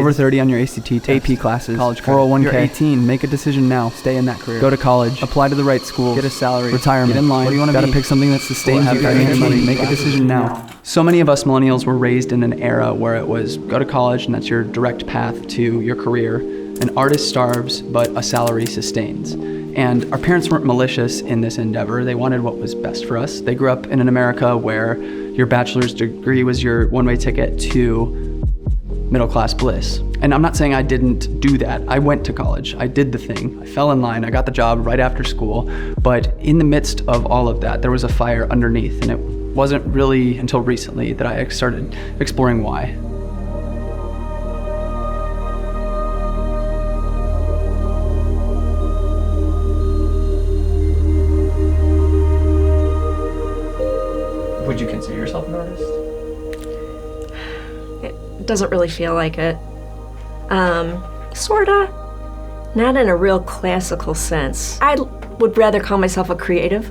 over 30 on your ACT test, AP classes, college credit, 401k. You're 18, make a decision now. Stay in that career. Go to college, apply to the right school, get a salary, retirement, get in line. What do you want to be? Gotta pick something that sustains you financially. Make a decision now. So many of us millennials were raised in an era where it was go to college and that's your direct path to your career. An artist starves, but a salary sustains. And our parents weren't malicious in this endeavor. They wanted what was best for us. They grew up in an America where your bachelor's degree was your one-way ticket to middle-class bliss. And I'm not saying I didn't do that. I went to college, I did the thing, I fell in line, I got the job right after school. But in the midst of all of that, there was a fire underneath, and it wasn't really until recently that I started exploring why. Would you consider yourself an artist? It doesn't really feel like it. Sorta. Not in a real classical sense. I would rather call myself a creative.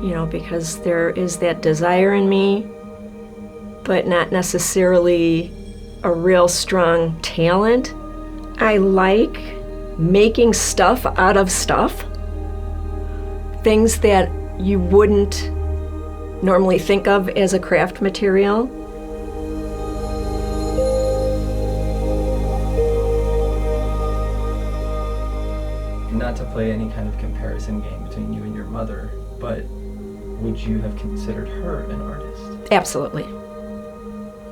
You know, because there is that desire in me, but not necessarily a real strong talent. I like making stuff out of stuff. Things that you wouldn't normally think of as a craft material. Not to play any kind of comparison game between you and your mother, but would you have considered her an artist? Absolutely.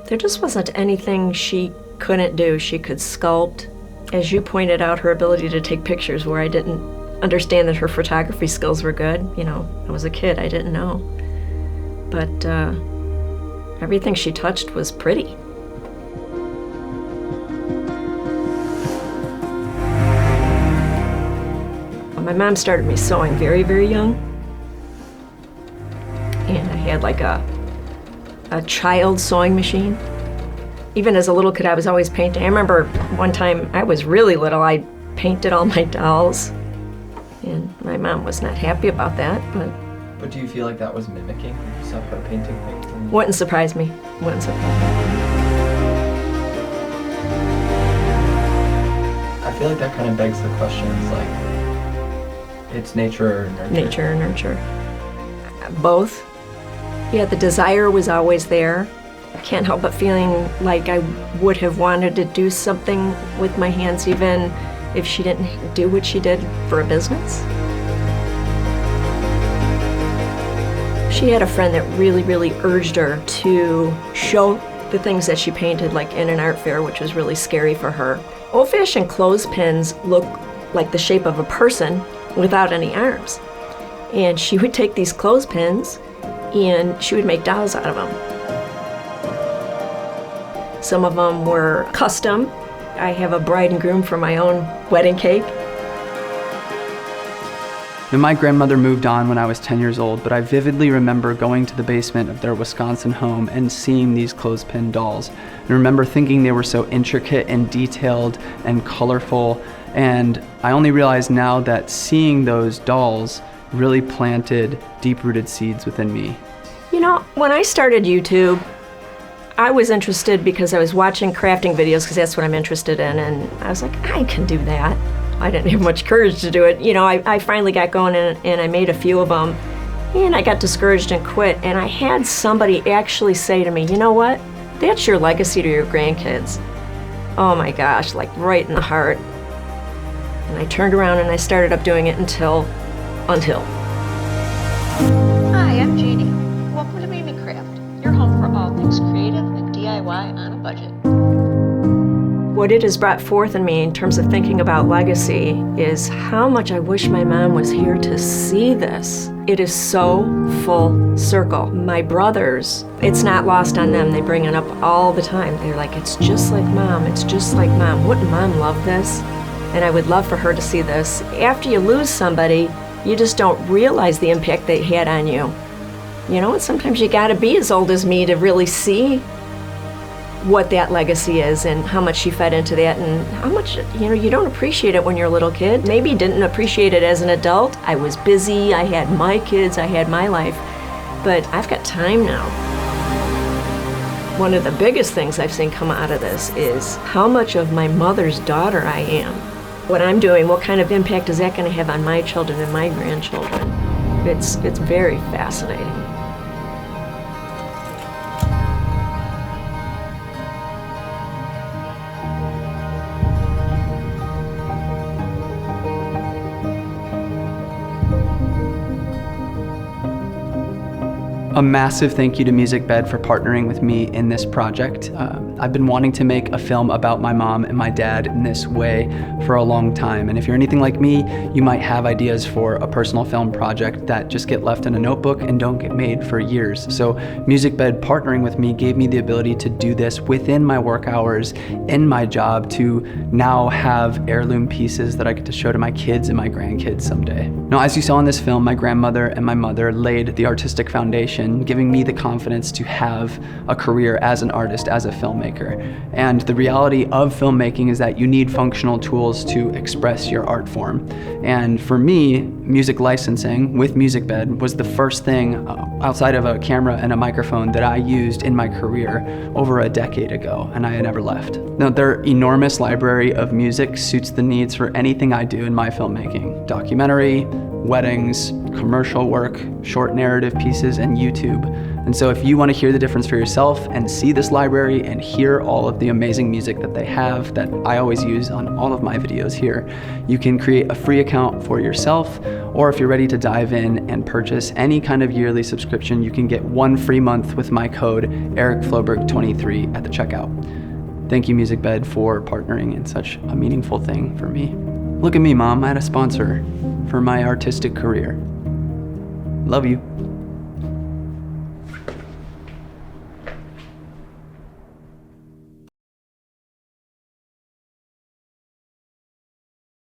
There just wasn't anything she couldn't do. She could sculpt. As you pointed out, her ability to take pictures where I didn't understand that her photography skills were good. You know, I was a kid, I didn't know. But everything she touched was pretty. My mom started me sewing very, very young. And I had like a child sewing machine. Even as a little kid, I was always painting. I remember one time I was really little, I painted all my dolls. And my mom was not happy about that, but do you feel like that was mimicking? You saw her painting things? Wouldn't surprise me. Wouldn't surprise me. I feel like that kind of begs the question, it's like, it's nature or nurture? Nature or nurture. Both. Yeah, the desire was always there. I can't help but feeling like I would have wanted to do something with my hands even if she didn't do what she did for a business. She had a friend that really, really urged her to show the things that she painted, like in an art fair, which was really scary for her. Old-fashioned clothespins look like the shape of a person without any arms. And she would take these clothespins and she would make dolls out of them. Some of them were custom. I have a bride and groom for my own wedding cake. Now, my grandmother moved on when I was 10 years old, but I vividly remember going to the basement of their Wisconsin home and seeing these clothespin dolls. And remember thinking they were so intricate and detailed and colorful. And I only realize now that seeing those dolls really planted deep-rooted seeds within me. You know, when I started YouTube, I was interested because I was watching crafting videos because that's what I'm interested in, and I was like, I can do that. I didn't have much courage to do it. You know, I finally got going and I made a few of them, and I got discouraged and quit, and I had somebody actually say to me, you know what? That's your legacy to your grandkids. Oh my gosh, like right in the heart. And I turned around and I started up doing it until. Hi, I'm Jeannie. Welcome to Mimi Craft, your home for all things creative and DIY on a budget. What it has brought forth in me in terms of thinking about legacy is how much I wish my mom was here to see this. It is so full circle. My brothers, it's not lost on them. They bring it up all the time. They're like, it's just like mom, it's just like mom. Wouldn't mom love this? And I would love for her to see this. After you lose somebody, you just don't realize the impact they had on you. You know, and sometimes you gotta be as old as me to really see what that legacy is and how much she fed into that and how much, you know, you don't appreciate it when you're a little kid. Maybe didn't appreciate it as an adult. I was busy, I had my kids, I had my life, but I've got time now. One of the biggest things I've seen come out of this is how much of my mother's daughter I am. What I'm doing, what kind of impact is that going to have on my children and my grandchildren? It's very fascinating. A massive thank you to MusicBed for partnering with me in this project. I've been wanting to make a film about my mom and my dad in this way for a long time. And if you're anything like me, you might have ideas for a personal film project that just get left in a notebook and don't get made for years. So MusicBed partnering with me gave me the ability to do this within my work hours in my job, to now have heirloom pieces that I get to show to my kids and my grandkids someday. Now, as you saw in this film, my grandmother and my mother laid the artistic foundation, giving me the confidence to have a career as an artist, as a filmmaker. And the reality of filmmaking is that you need functional tools to express your art form. And for me, music licensing with MusicBed was the first thing outside of a camera and a microphone that I used in my career over a decade ago, and I had never left. Now, their enormous library of music suits the needs for anything I do in my filmmaking: documentary, weddings, commercial work, short narrative pieces, and YouTube. And so if you want to hear the difference for yourself and see this library and hear all of the amazing music that they have that I always use on all of my videos here, you can create a free account for yourself, or if you're ready to dive in and purchase any kind of yearly subscription, you can get 1 free month with my code EricFloberg23 at the checkout. Thank you, MusicBed, for partnering in such a meaningful thing for me. Look at me, Mom, I had a sponsor for my artistic career. Love you.